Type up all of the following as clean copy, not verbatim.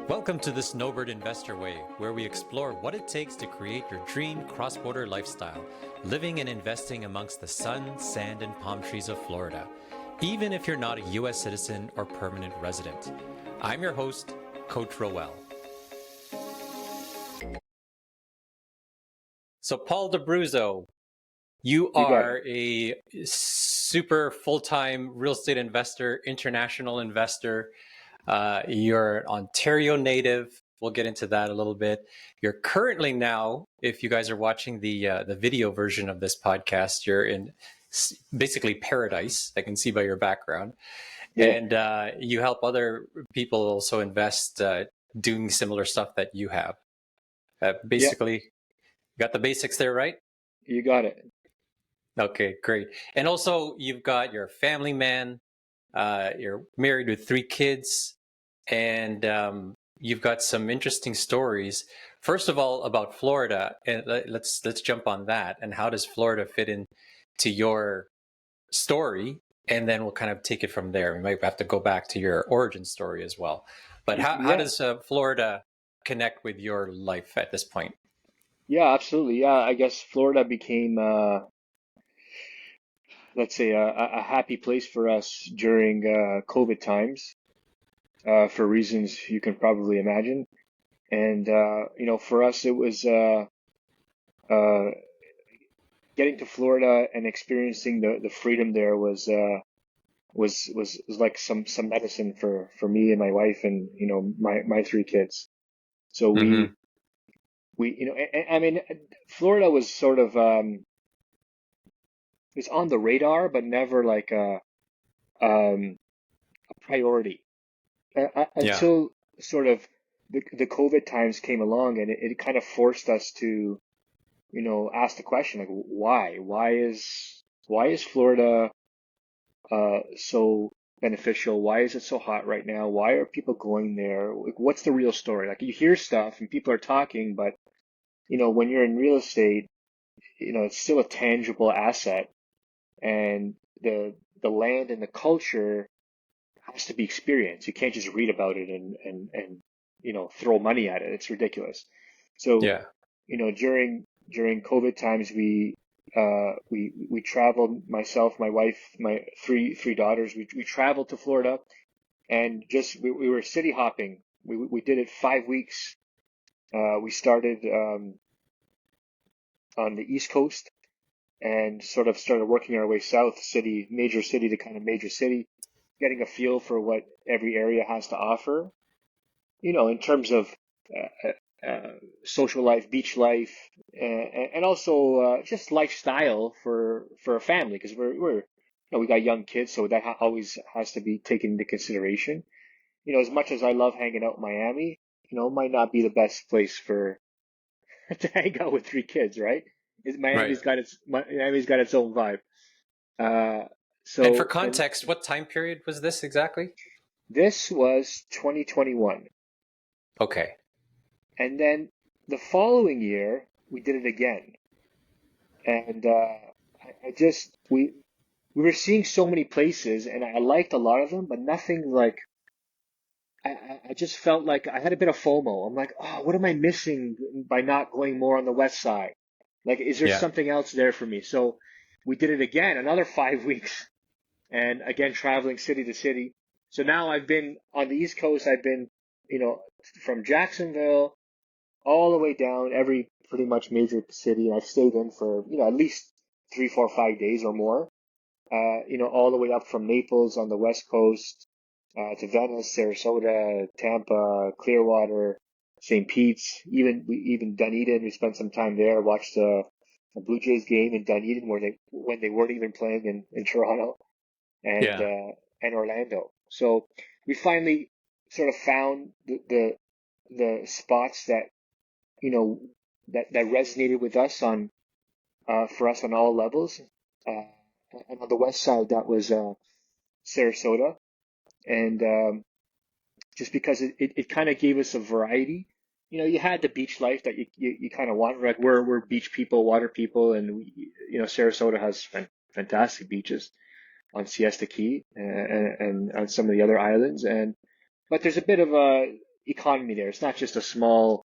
Welcome to the Snowbird Investor Way, where we explore what it takes to create your dream cross-border lifestyle, living and investing amongst the sun, sand, and palm trees of Florida, even if you're not a U.S. citizen or permanent resident. I'm your host, Coach Roel. So Paul DeBruzzo, you are a super full-time real estate investor, international investor. You're an Ontario native. We'll get into that a little bit. You're currently now, if you guys are watching the video version of this podcast, you're in basically paradise. I can see by your background. Yeah. And you help other people also invest doing similar stuff that you have. Basically, got the basics there, right? You got it. Okay, great. And also, you've got your family man. You're married with 3 kids, and you've got some interesting stories. First of all, about Florida, and let's jump on that. And how does Florida fit into your story? And then we'll kind of take it from there. We might have to go back to your origin story as well. But how does Florida connect with your life at this point? Yeah, absolutely. Yeah, I guess Florida became let's say a happy place for us during COVID times, for reasons you can probably imagine. And for us, it was getting to Florida and experiencing the freedom there was like some medicine for me and my wife and my 3 kids. So we I mean, Florida was sort of it's on the radar, but never like a priority until sort of the COVID times came along, and it kind of forced us to, ask the question, like, why is Florida so beneficial? Why is it so hot right now? Why are people going there? Like, what's the real story? Like, you hear stuff and people are talking, but when you're in real estate, it's still a tangible asset, and the land and the culture has to be experienced. You can't just read about it and throw money at it. It's ridiculous. So during COVID times, we traveled, myself, my wife, my three daughters. We traveled to Florida, and just we were city hopping. We did it 5 weeks. We started on the East Coast and sort of started working our way south, major city to kind of major city, getting a feel for what every area has to offer, in terms of social life, beach life, and also just lifestyle for a family, because we got young kids, so that always has to be taken into consideration. As much as I love hanging out in Miami, it might not be the best place to hang out with 3 kids, right? Miami's got its own vibe. And for context, what time period was this exactly? This was 2021. Okay. And then the following year, we did it again. And we were seeing so many places, and I liked a lot of them, but nothing like, I just felt like I had a bit of FOMO. I'm like, oh, what am I missing by not going more on the west side? Like, is there something else there for me? So we did it again, another 5 weeks, and again, traveling city to city. So now I've been on the East Coast. I've been, from Jacksonville all the way down every pretty much major city. And I've stayed in for, at least 3, 4, 5 days or more, all the way up from Naples on the West Coast, to Venice, Sarasota, Tampa, Clearwater, St. Pete's, even Dunedin. We spent some time there, watched a Blue Jays game in Dunedin when they weren't even playing in Toronto, and Orlando. So we finally sort of found the spots that that resonated with us for us on all levels. And on the west side, that was Sarasota, and just because it kind of gave us a variety. You had the beach life that you kind of wanted. Like, we're beach people, water people, and Sarasota has fantastic beaches on Siesta Key and on some of the other islands. But there's a bit of a economy there. It's not just a small,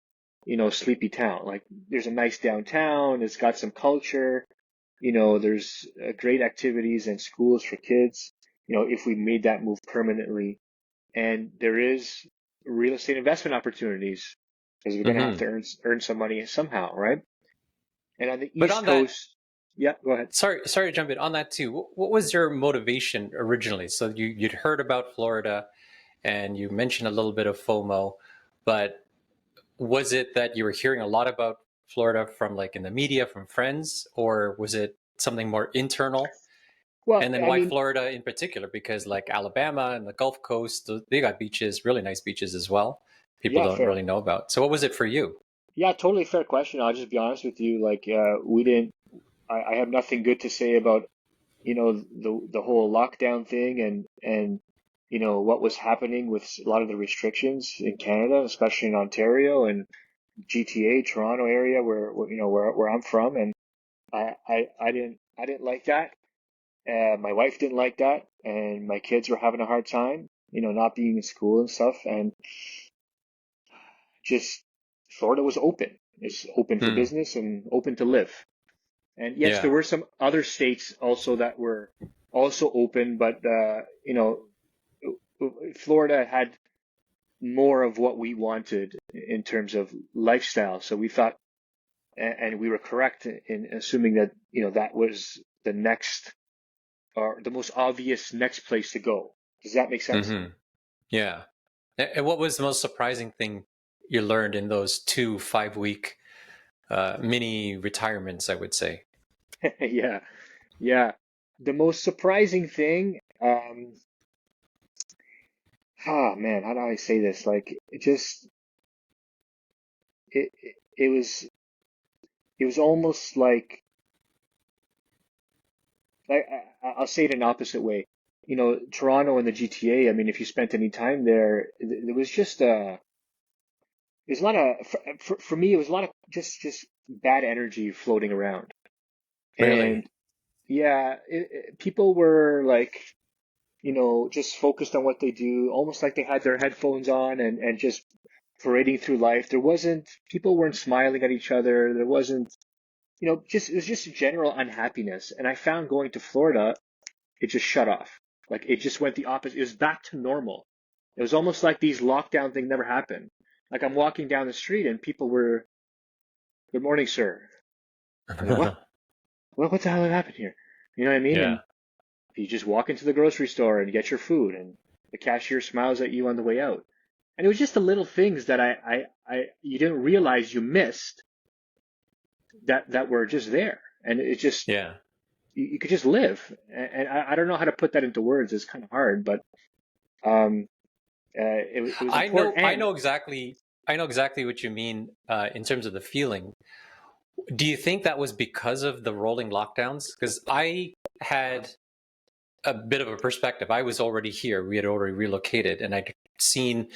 sleepy town. Like there's a nice downtown. It's got some culture. There's great activities and schools for kids. If we made that move permanently, and there is real estate investment opportunities because we're going to have to earn some money somehow, right? And on the East Coast, yeah, go ahead. Sorry to jump in on that too. What was your motivation originally? So you'd heard about Florida, and you mentioned a little bit of FOMO, but was it that you were hearing a lot about Florida from like in the media, from friends, or was it something more internal? Well, and then why Florida in particular? Because like Alabama and the Gulf Coast, they got beaches, really nice beaches as well. People don't really know about. So what was it for you? Yeah, totally fair question. I'll just be honest with you. Like, I have nothing good to say about, the whole lockdown thing and what was happening with a lot of the restrictions in Canada, especially in Ontario and GTA, Toronto area where I'm from. And I didn't like that. My wife didn't like that, and my kids were having a hard time, not being in school and stuff. And just Florida was open. It's open for business and open to live. And yes, there were some other states also that were also open, but Florida had more of what we wanted in terms of lifestyle. So we thought, and we were correct in assuming that that was the next or the most obvious next place to go. Does that make sense? Yeah. And what was the most surprising thing you learned in those 2 5-week mini retirements, I would say? Yeah. The most surprising thing, man, how do I say this? Like, it was almost like I'll say it in an opposite way. Toronto and the GTA. I mean, if you spent any time there, there was just there's a lot of for me. It was a lot of just bad energy floating around. Really? And yeah, people were like, just focused on what they do, almost like they had their headphones on and just parading through life. People weren't smiling at each other. There wasn't, it was just general unhappiness. And I found going to Florida, it just shut off. Like it just went the opposite. It was back to normal. It was almost like these lockdown things never happened. Like I'm walking down the street and people were, "Good morning, sir." I'm like, what? What the hell happened here? You know what I mean? Yeah. And you just walk into the grocery store and get your food, and the cashier smiles at you on the way out. And it was just the little things that you didn't realize you missed that were just there. And it just, you could just live. And I don't know how to put that into words. It's kind of hard, but it was important. I know exactly what you mean in terms of the feeling. Do you think that was because of the rolling lockdowns? Because I had a bit of a perspective. I was already here. We had already relocated, and I'd seen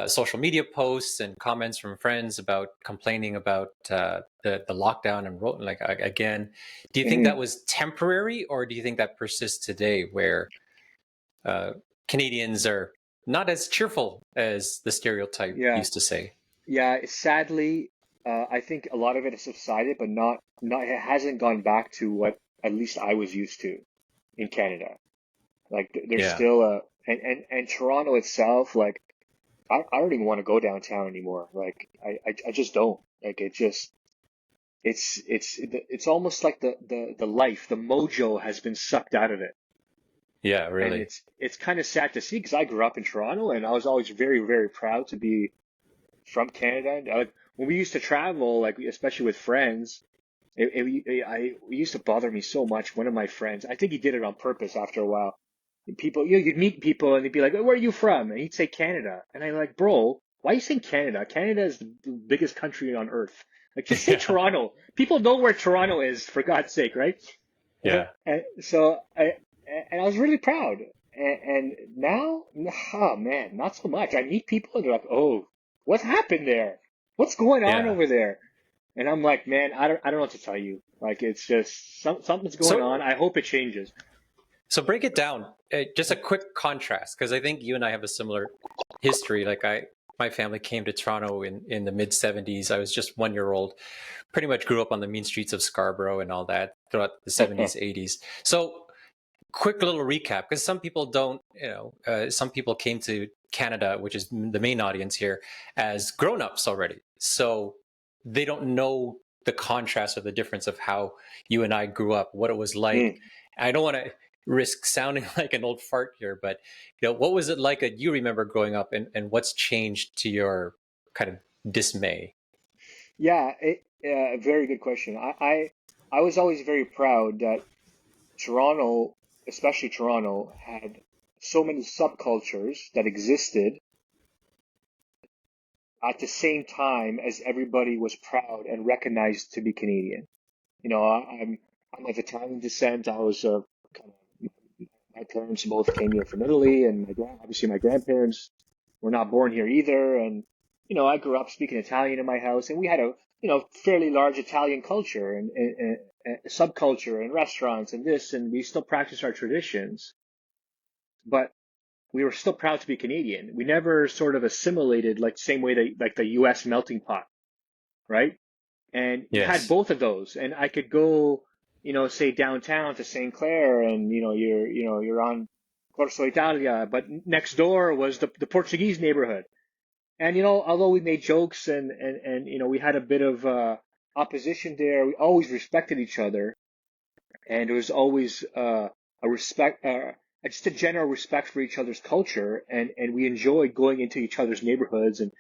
social media posts and comments from friends about complaining about the lockdown and like again. Do you think that was temporary, or do you think that persists today, where Canadians are not as cheerful as the stereotype used to say? Yeah, sadly, I think a lot of it has subsided, but not it hasn't gone back to what at least I was used to in Canada. Like there's still and Toronto itself, like I don't even want to go downtown anymore. Like I just don't. Like it's almost like the life, the mojo has been sucked out of it. Yeah, really. And it's kind of sad to see because I grew up in Toronto and I was always very, very proud to be from Canada. And, when we used to travel, like especially with friends, it used to bother me so much. One of my friends, I think he did it on purpose after a while. People, you'd meet people and they'd be like, "Oh, where are you from?" And he'd say Canada. And I'm like, "Bro, why are you saying Canada? Canada is the biggest country on earth. Like, just say Toronto. People know where Toronto is, for God's sake, right?" Yeah. And so I was really proud. And now, oh man, not so much. I meet people and they're like, "Oh, what happened there? What's going on over there?" And I'm like, "Man, I don't know what to tell you. Like, it's just something's going on. I hope it changes." So break it down. Just a quick contrast, because I think you and I have a similar history. Like my family came to Toronto in the mid 70s. I was just 1 year old. Pretty much grew up on the mean streets of Scarborough and all that throughout the 70s, 80s. So quick little recap, because some people don't, some people came to Canada, which is the main audience here, as grown-ups already. So they don't know the contrast or the difference of how you and I grew up, what it was like. I don't want to risk sounding like an old fart here, but what was it like that you remember growing up, and what's changed to your kind of dismay? Yeah, very good question. I was always very proud that Toronto, especially Toronto, had so many subcultures that existed at the same time as everybody was proud and recognized to be Canadian. I'm of Italian descent. I was kind of, my parents both came here from Italy, and obviously my grandparents were not born here either. And I grew up speaking Italian in my house, and we had a fairly large Italian culture and subculture and restaurants and this, and we still practice our traditions, but we were still proud to be Canadian. We never sort of assimilated like the same way that like the U.S. melting pot, right? And you had Yes. both of those, and I could go, say downtown to St. Clair, and you're on Corso Italia, but next door was the Portuguese neighborhood. And although we made jokes and we had a bit of opposition there, we always respected each other, and there was always a respect, just a general respect for each other's culture, and we enjoyed going into each other's neighborhoods, and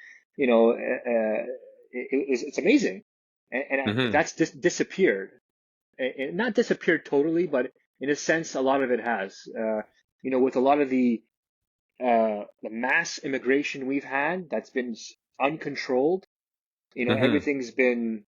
it's amazing, and that's disappeared, and not disappeared totally, but in a sense, a lot of it has. With a lot of the mass immigration we've had, that's been uncontrolled. Everything's been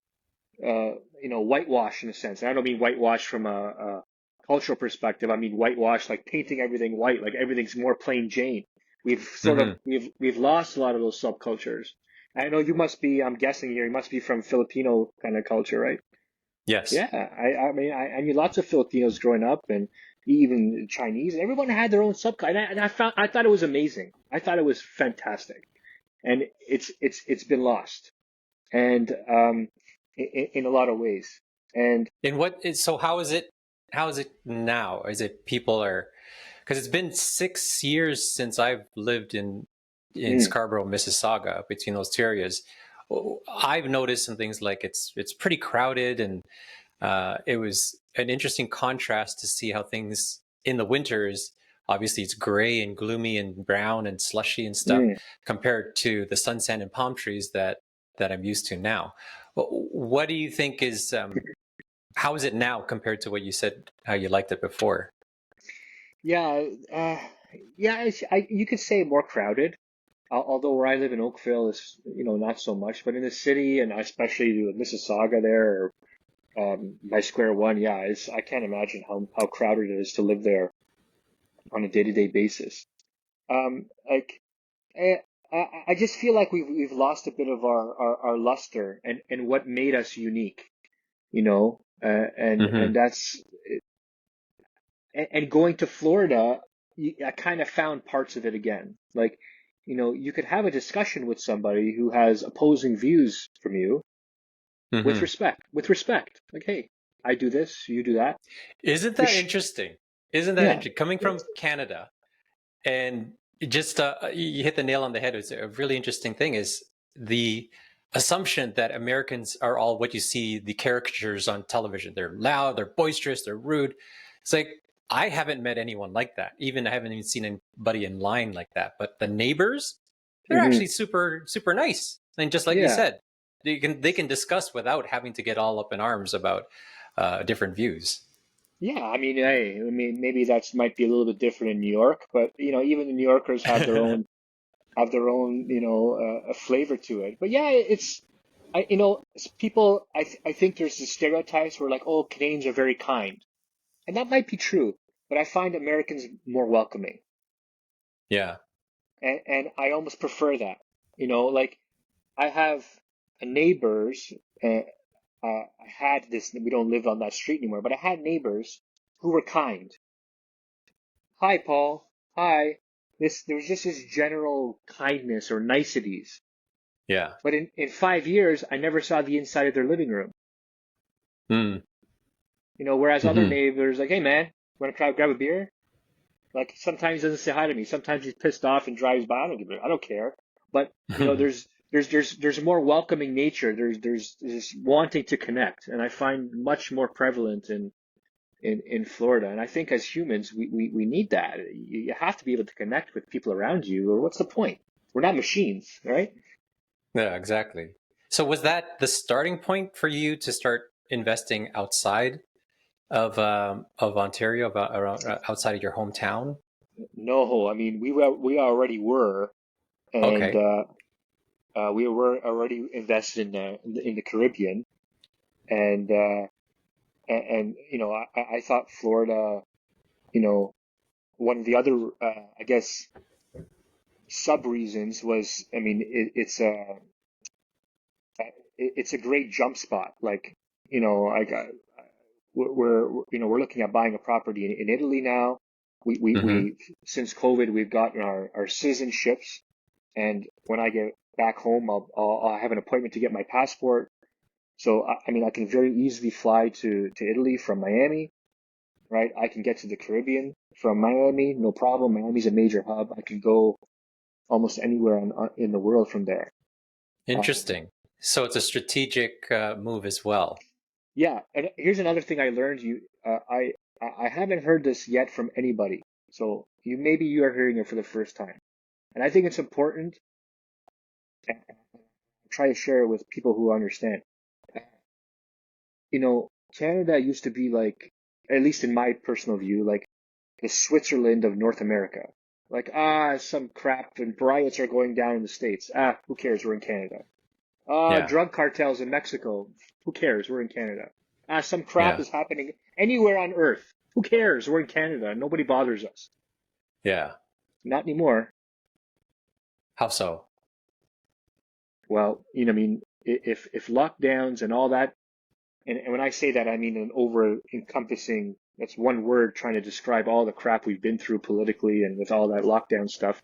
whitewash in a sense. And I don't mean whitewash from a cultural perspective. I mean whitewash like painting everything white, like everything's more plain Jane. We've sort of we've lost a lot of those subcultures. I know you must be. I'm guessing here. You must be from Filipino kind of culture, right? Yes. Yeah. I mean, I knew lots of Filipinos growing up, and even Chinese. And everyone had their own subculture, and I thought it was amazing. I thought it was fantastic, and it's been lost, and in a lot of ways. And So how is it now? Is it people are, because it's been 6 years since I've lived in Scarborough, Mississauga, between those two areas. I've noticed some things like it's pretty crowded, and it was an interesting contrast to see how things in the winters, obviously it's gray and gloomy and brown and slushy and stuff, compared to the sunset and palm trees that I'm used to now. What do you think is how is it now compared to what you said how you liked it before? yeah, you could say more crowded. Although where I live in Oakville is, not so much, but in the city, and especially Mississauga there, by Square One, yeah, I can't imagine how crowded it is to live there on a day-to-day basis. Like, I just feel like we've lost a bit of our luster and what made us unique, and that's and going to Florida, I kind of found parts of it again. Like, you could have a discussion with somebody who has opposing views from you with respect. Like, hey, I do this, you do that. Isn't that interesting? Isn't that Yeah. interesting? Coming from Canada, and just you hit the nail on the head. It's a really interesting thing is the assumption that Americans are all what you see the caricatures on television. They're loud, they're boisterous, they're rude. It's like I haven't met anyone like that. Even I haven't even seen anybody in line like that. But the neighbors, they're actually super super nice. And just like you Yeah. said, they can discuss without having to get all up in arms about different views. Yeah, I mean, hey, I mean, maybe that's might be a little bit different in New York, but even the New Yorkers have their own a flavor to it. But yeah, people. I think there's the stereotypes where like, oh, Canadians are very kind, and that might be true, but I find Americans more welcoming, Yeah. and I almost prefer that. Like I have neighbors. I had this. We don't live on that street anymore, but I had neighbors who were kind. Hi, Paul. Hi. there was just this general kindness or niceties. Yeah. But in 5 years, I never saw the inside of their living room. Mm. Whereas other Hmm. neighbors, like, hey man, want to grab a beer? Like sometimes he doesn't say hi to me. Sometimes he's pissed off and drives by. I don't care. But there's more welcoming nature. There's this wanting to connect, and I find much more prevalent in Florida. And I think as humans, we need that. You have to be able to connect with people around you, or what's the point? We're not machines, right? Yeah, exactly. So was that the starting point for you to start investing outside of Ontario, around outside of your hometown? No, I mean we already were, and Okay. we were already invested in the Caribbean, and I thought Florida, you know, one of the other I guess sub reasons was, I mean, it's a great jump spot. Like, I got we're looking at buying a property in Italy now. Mm-hmm. We since COVID, we've gotten our citizenships, and when I get back home, I'll have an appointment to get my passport. So I mean, I can very easily fly to Italy from Miami, right? I can get to the Caribbean from Miami, no problem. Miami's a major hub. I can go almost anywhere in the world from there. Um, Interesting. So it's a strategic move as well. yeah, and here's another thing I learned. I haven't heard this yet from anybody, so maybe you are hearing it for the first time, and I think it's important. And try to share it with people who understand. Canada used to be like, at least in my personal view, like the Switzerland of North America. Like, some crap and riots are going down in the States. Who cares? We're in Canada. Yeah. Drug cartels in Mexico. Who cares? We're in Canada. Some crap Yeah. is happening anywhere on earth. Who cares? We're in Canada. Nobody bothers us. Yeah. Not anymore. How so? Well, I mean, if lockdowns and all that, and when I say that, I mean an over-encompassing, that's one word trying to describe all the crap we've been through politically and with all that lockdown stuff,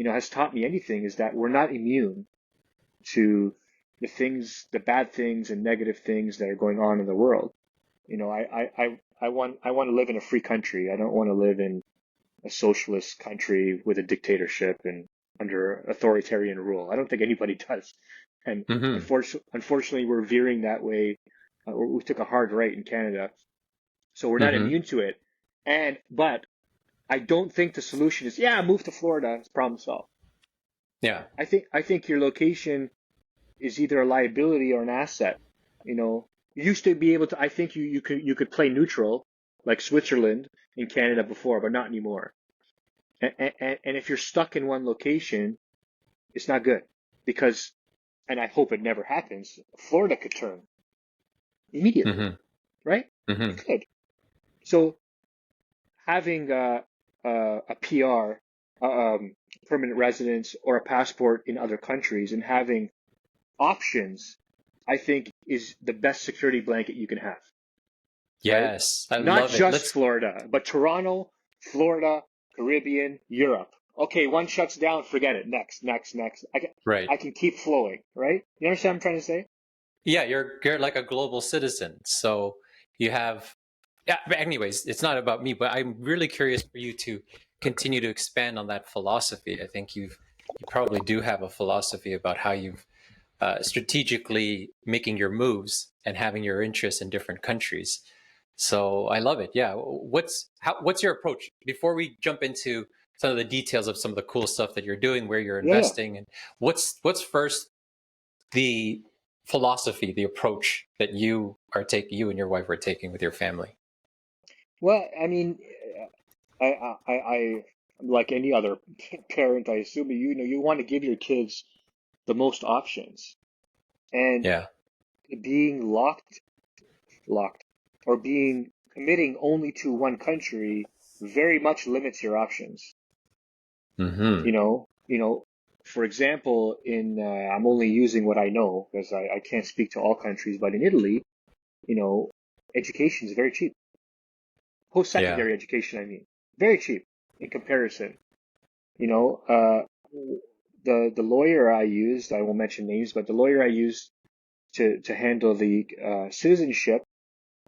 has taught me anything, is that we're not immune to the bad things and negative things that are going on in the world. I want to live in a free country. I don't want to live in a socialist country with a dictatorship and under authoritarian rule. I don't think anybody does. And Mm-hmm. unfortunately, we're veering that way. We took a hard right in Canada, so we're not Mm-hmm. immune to it. But I don't think the solution is, yeah, move to Florida. It's problem solved. Yeah. I think your location is either a liability or an asset. You used to be able to. I think you could play neutral like Switzerland in Canada before, but not anymore. And if you're stuck in one location, it's not good, because, and I hope it never happens, Florida could turn immediately, Mm-hmm. right? It Mm-hmm. could. So having a PR, permanent residence, or a passport in other countries, and having options, I think is the best security blanket you can have, right? Yes, I Not love it. just Let's Florida, but Toronto, Florida, Caribbean, Europe. Okay, one shuts down, forget it. Next, next, next. right. I can keep flowing, right? You understand what I'm trying to say? Yeah, you're like a global citizen. So you have yeah, but anyways, it's not about me, but I'm really curious for you to continue to expand on that philosophy. I think you probably do have a philosophy about how you've strategically making your moves and having your interests in different countries. So I love it. Yeah. What's your approach before we jump into some of the details of some of the cool stuff that you're doing, where you're Yeah, yeah. investing, and what's first the philosophy, the approach that you and your wife are taking with your family? Well, I mean, I like any other parent, I assume, you want to give your kids the most options, and Yeah. being locked, or being committing only to one country very much limits your options. Hmm. For example, I'm only using what I know because I can't speak to all countries, but in Italy, you know, education is very cheap. Yeah. Post-secondary education, I mean, very cheap in comparison. The lawyer I used, I won't mention names, but the lawyer I used to handle the citizenship,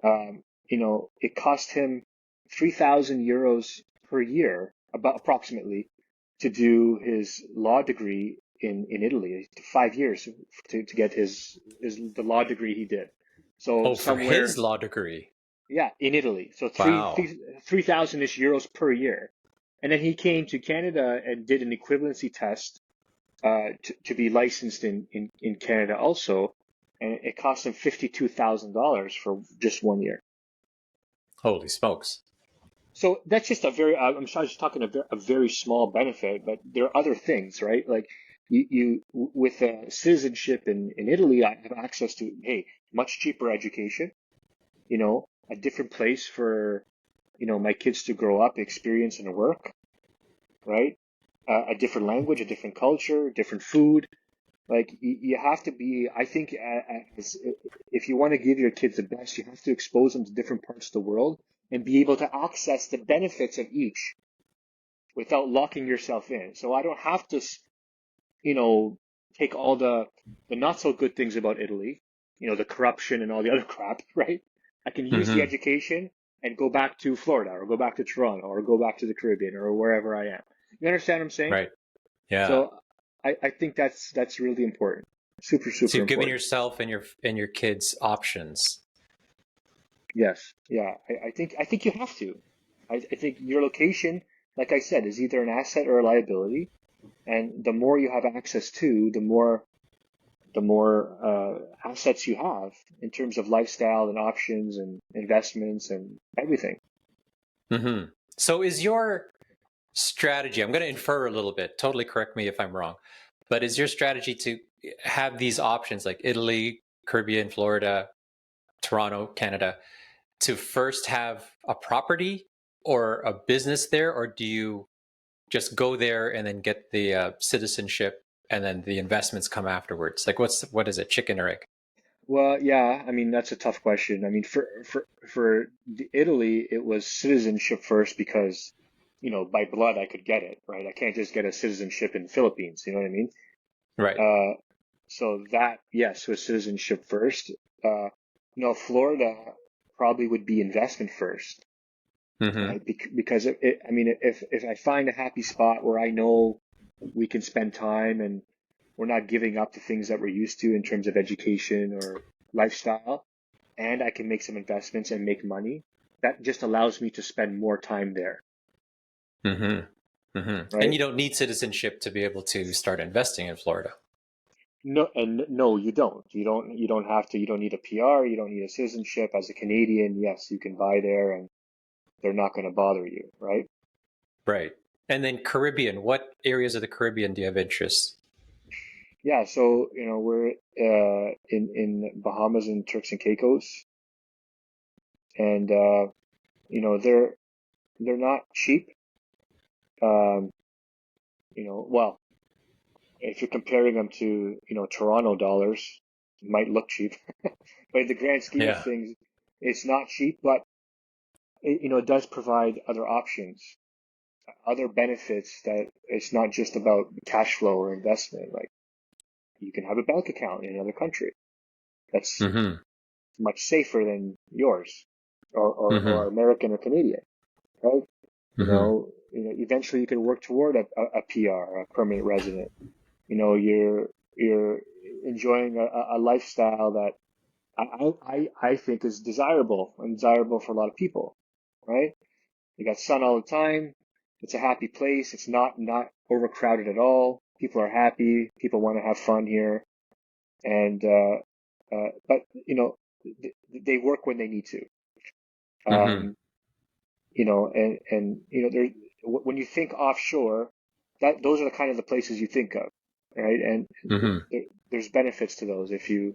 it cost him 3,000 euros per year, about approximately, to do his law degree in Italy. 5 years to get the law degree he did. So Oh, for his somewhere, law degree. yeah, in Italy. So Wow. 3,000-ish euros per year. And then he came to Canada and did an equivalency test to be licensed in Canada also. And it cost him $52,000 for just 1 year. Holy smokes. So that's just I'm just talking a very small benefit, but there are other things, right? Like with citizenship in Italy, I have access to, hey, much cheaper education, a different place for, my kids to grow up, experience, and work, right? A different language, a different culture, different food. Like you have to be, I think, if you want to give your kids the best, you have to expose them to different parts of the world and be able to access the benefits of each without locking yourself in. So I don't have to, take all the not so good things about Italy, the corruption and all the other crap, right? I can use the Hmm. education and go back to Florida or go back to Toronto or go back to the Caribbean or wherever I am. You understand what I'm saying? Right. Yeah. So I think that's really important. Super, So super you've given important. yourself and your kids options. Yes. Yeah. I think you have to. I think your location, like I said, is either an asset or a liability. And the more you have access to, the more assets you have in terms of lifestyle and options and investments and everything. Hmm. So is your strategy, I'm going to infer a little bit, totally correct me if I'm wrong, but is your strategy to have these options like Italy, Caribbean, Florida, Toronto, Canada, to first have a property or a business there, or do you just go there and then get the citizenship and then the investments come afterwards? Like what is it, chicken or egg? Well, yeah, I mean that's a tough question. I mean for Italy, it was citizenship first because, by blood I could get it, right? I can't just get a citizenship in the Philippines, you know what I mean? Right. So that, yes, was citizenship first. Florida probably would be investment first, Hmm. right? Because I mean, if I find a happy spot where I know we can spend time and we're not giving up the things that we're used to in terms of education or lifestyle, and I can make some investments and make money, that just allows me to spend more time there, Hmm. Hmm. And right? you don't need citizenship to be able to start investing in Florida. No, and no, you don't. You don't have to. You don't need a PR. You don't need a citizenship. As a Canadian, yes, you can buy there, and they're not going to bother you, right? Right. And then Caribbean, what areas of the Caribbean do you have interest? Yeah. So we're in Bahamas and Turks and Caicos, and they're not cheap. Um, well, if you're comparing them to Toronto dollars, it might look cheap, but in the grand scheme of Yeah. things, it's not cheap. But it does provide other options, other benefits, that it's not just about cash flow or investment. Like you can have a bank account in another country that's Hmm. much safer than yours, or Hmm. American or Canadian, right? Hmm. Eventually you can work toward a PR, a permanent resident. You're enjoying a lifestyle that I think is desirable and desirable for a lot of people, right? You got sun all the time. It's a happy place. It's not overcrowded at all. People are happy. People want to have fun here, and but they work when they need to. Hmm. Um, and there when you think offshore, that those are the kind of the places you think of, right? And Hmm. there's benefits to those if you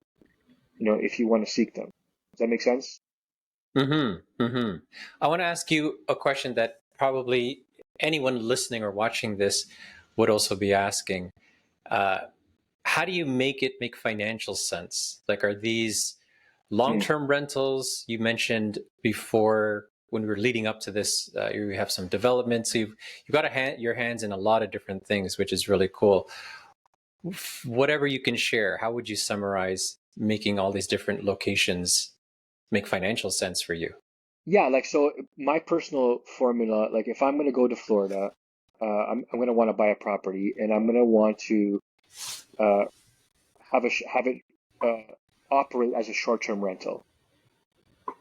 want to seek them. Does that make sense? Hmm. Hmm. I want to ask you a question that probably anyone listening or watching this would also be asking. Uh, how do you make it make financial sense? Like, are these Hmm. long-term rentals? You mentioned before when we were leading up to this, you have some development. So you've got your hands in a lot of different things, which is really cool. Whatever you can share, how would you summarize making all these different locations make financial sense for you? Yeah, like so my personal formula, like if I'm going to go to Florida, I'm going to want to buy a property and I'm going to want to uh, have it operate as a short-term rental,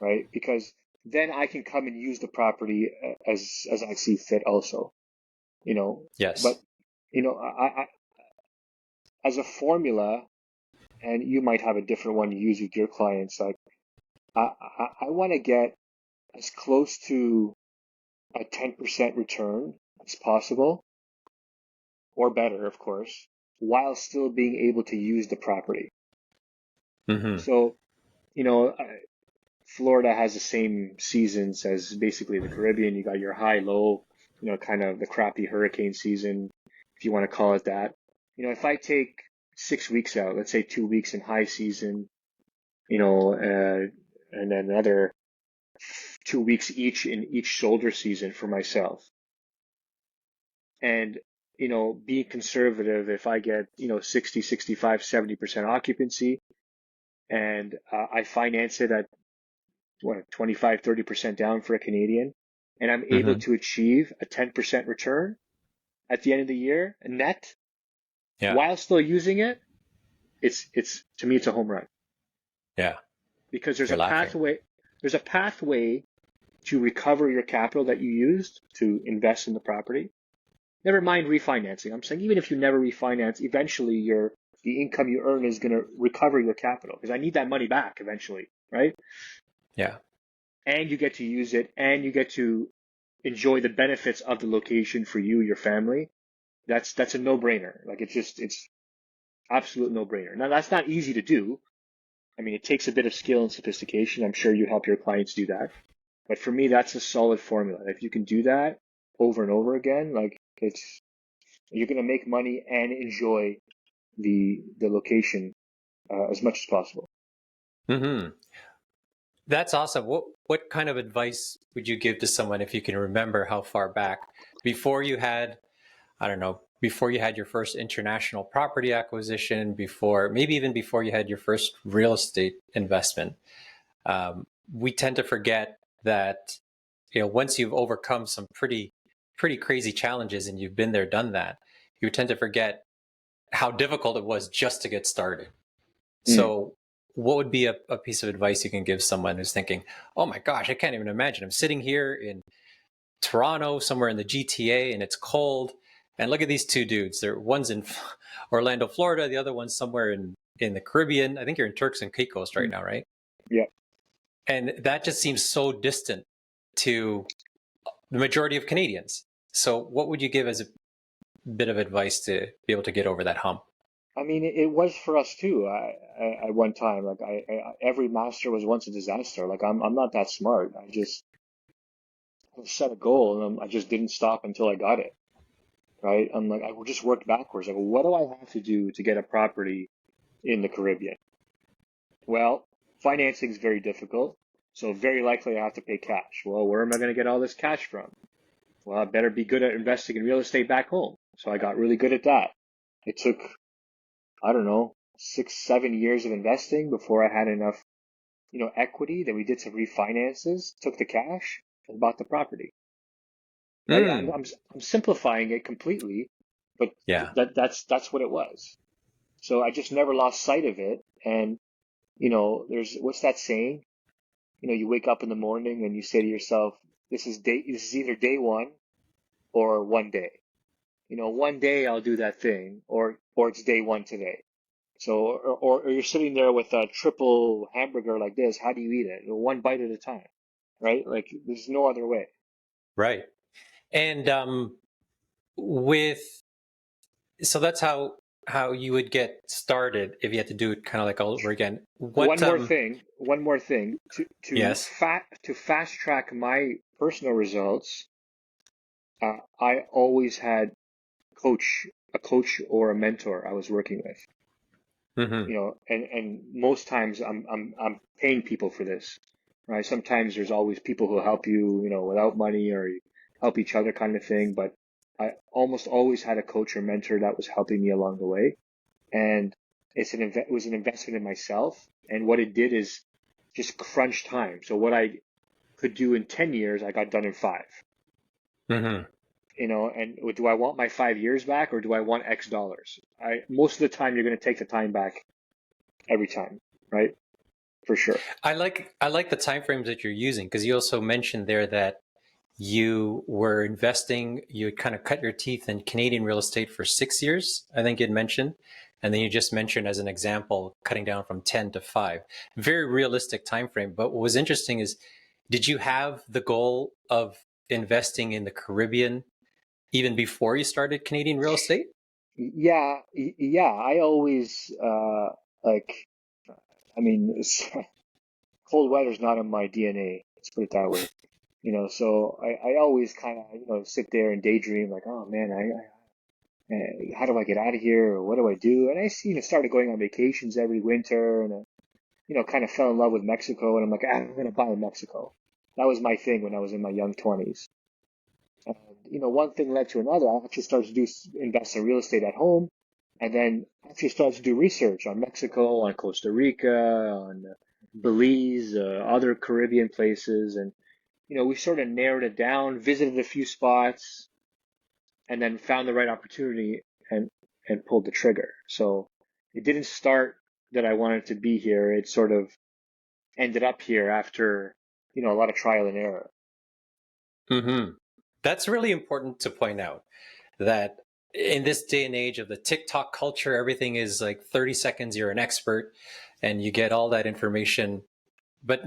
right? Because then I can come and use the property as I see fit also, you know. But Yes. as a formula, and you might have a different one you use with your clients, like I want to get as close to a 10% return as possible, or better, of course, while still being able to use the property. Mm-hmm. So, you know, Florida has the same seasons as basically the Caribbean. You got your high, low, kind of the crappy hurricane season, if you want to call it that. If I take 6 weeks out, let's say 2 weeks in high season, and then another 2 weeks each in each shoulder season for myself. And, being conservative, if I get, 60, 65, 70% occupancy and I finance it at 25, 30% down for a Canadian, and I'm able Mm-hmm. to achieve a 10% return at the end of the year, net, Yeah. while still using it, to me, it's a home run Yeah. because You're laughing. there's a pathway to recover your capital that you used to invest in the property. Never mind refinancing. I'm saying even if you never refinance, eventually the income you earn is going to recover your capital because I need that money back eventually, right? Yeah. And you get to use it and you get to enjoy the benefits of the location for you, your family. That's a no-brainer. Like it's absolute no-brainer. Now that's not easy to do. I mean, it takes a bit of skill and sophistication. I'm sure you help your clients do that. But for me, that's a solid formula. If you can do that over and over again, like you're going to make money and enjoy the location as much as possible. Mm-hmm. That's awesome. What kind of advice would you give to someone if you can remember how far back before you had, I don't know, before you had your first international property acquisition, before maybe even before you had your first real estate investment? We tend to forget that, once you've overcome some pretty crazy challenges and you've been there, done that, you tend to forget how difficult it was just to get started. Mm. So what would be a piece of advice you can give someone who's thinking, oh my gosh, I can't even imagine. I'm sitting here in Toronto, somewhere in the GTA, and it's cold. And look at these two dudes. One's in Orlando, Florida. The other one's somewhere in the Caribbean. I think you're in Turks and Caicos right Mm. now, right? Yeah. And that just seems so distant to the majority of Canadians. So what would you give as a bit of advice to be able to get over that hump? I mean, it was for us too. At one time, like every master was once a disaster. Like I'm not that smart. I just set a goal and I just didn't stop until I got it. Right? I'm like, I just worked backwards. Like, what do I have to do to get a property in the Caribbean? Well, financing is very difficult. So very likely I have to pay cash. Well, where am I going to get all this cash from? Well, I better be good at investing in real estate back home. So I got really good at that. It took, I don't know, 6, 7 years of investing before I had enough, equity. Then we did some refinances, took the cash, and bought the property. Right? I'm Mm, I'm, I'm simplifying it completely, but yeah. that's what it was. So I just never lost sight of it. And there's what's that saying? You wake up in the morning and you say to yourself, this is either day one or one day. One day I'll do that thing, or it's day one today. So, or you're sitting there with a triple hamburger like this. How do you eat it? One bite at a time, right? Like there's no other way. Right. And with so that's how you would get started if you had to do it kind of like all over again. What One more thing. Yes. To fast track my personal results, I always had a coach or a mentor I was working with. Mm-hmm. And most times I'm paying people for this. right? Sometimes there's always people who help you, without money or help each other kind of thing. But I almost always had a coach or mentor that was helping me along the way. And it was an investment in myself. And what it did is just crunch time. So what I could do in 10 years, I got done in 5. Mm-hmm. And do I want my 5 years back or do I want X dollars? Most of the time you're going to take the time back every time, right? For sure. I like the time frames that you're using, because you also mentioned there that you were investing, you kind of cut your teeth in Canadian real estate for 6 years, I think you'd mentioned. And then you just mentioned as an example, cutting down from 10 to 5. Very realistic time frame. But what was interesting is, did you have the goal of investing in the Caribbean even before you started Canadian real estate? Yeah, yeah. I always like. I mean, cold weather's not in my DNA. Let's put it that way. So I always kind of sit there and daydream like, oh man, how do I get out of here? Or what do I do? And I started going on vacations every winter, and kind of fell in love with Mexico. And I'm like, I'm gonna buy in Mexico. That was my thing when I was in my young 20s. And one thing led to another. I actually started to invest in real estate at home, and then actually started to do research on Mexico, on Costa Rica, on Belize, other Caribbean places, and we sort of narrowed it down, visited a few spots, and then found the right opportunity and pulled the trigger. So it didn't start that I wanted to be here. It sort of ended up here after a lot of trial and error. Mm-hmm. That's really important to point out, that in this day and age of the TikTok culture, everything is like 30 seconds, you're an expert and you get all that information. But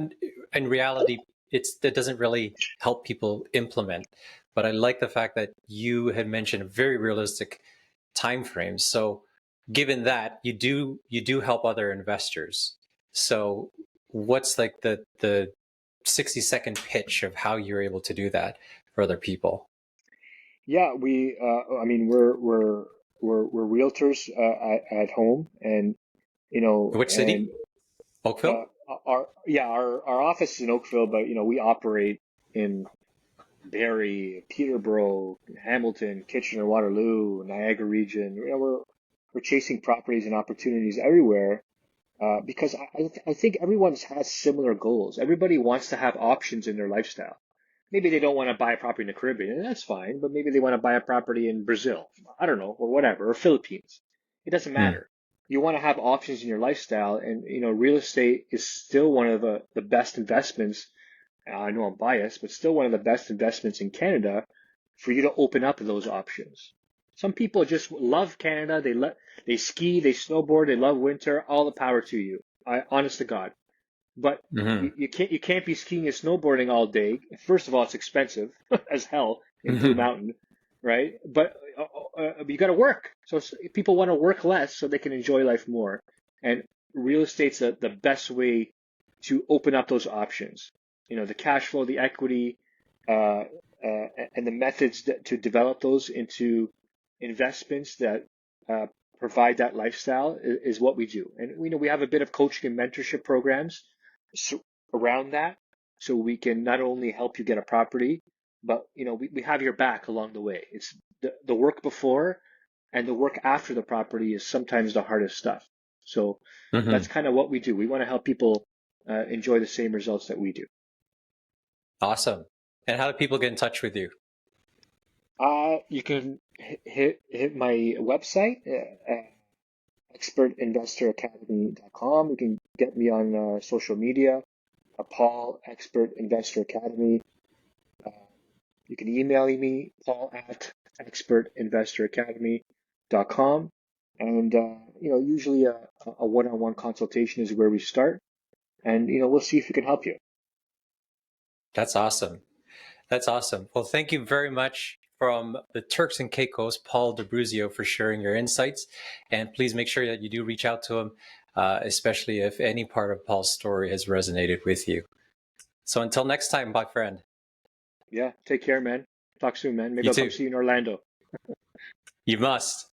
in reality, that doesn't really help people implement. But I like the fact that you had mentioned very realistic time frames. So given that, you do help other investors. So what's like the 60-second pitch of how you're able to do that for other people? Yeah, I mean, we're realtors at home, and Which city? and Oakville? our office is in Oakville, but we operate in Barrie, Peterborough, Hamilton, Kitchener, Waterloo, Niagara region. We're chasing properties and opportunities everywhere, because I think everyone has similar goals. Everybody wants to have options in their lifestyle. Maybe they don't want to buy a property in the Caribbean, and that's fine, but maybe they want to buy a property in Brazil, I don't know, or whatever, or Philippines. It doesn't Mm. matter. You want to have options in your lifestyle, and real estate is still one of the best investments. I know I'm biased, but still one of the best investments in Canada for you to open up those options. Some people just love Canada. They ski, they snowboard, they love winter. All the power to you. Honest to God. But Hmm. you can't be skiing and snowboarding all day. First of all, it's expensive as hell in Blue Hmm. Mountain, right? But you got to work. So people want to work less so they can enjoy life more. And real estate's the best way to open up those options. The cash flow, the equity, uh, and the methods to develop those into investments that uh, provide that lifestyle is what we do. And we have a bit of coaching and mentorship programs around that, so we can not only help you get a property, but we have your back along the way. It's the work before and the work after the property is sometimes the hardest stuff. So that's Hmm. kind of what we do. We want to help people enjoy the same results that we do. Awesome. And how do people get in touch with you? You can hit my website, expertinvestoracademy.com. You can get me on social media, Paul Expert Investor Academy. Uh, you can email me, Paul at expertinvestoracademy.com. And, usually a one-on-one consultation is where we start. And, we'll see if we can help you. That's awesome. That's awesome. Well, thank you very much from the Turks and Caicos, Paul DeBruzio, for sharing your insights. And please make sure that you do reach out to him, especially if any part of Paul's story has resonated with you. So until next time, my friend. Yeah. Take care, man. Talk soon, man. Maybe You I'll come too. see you in Orlando. You must.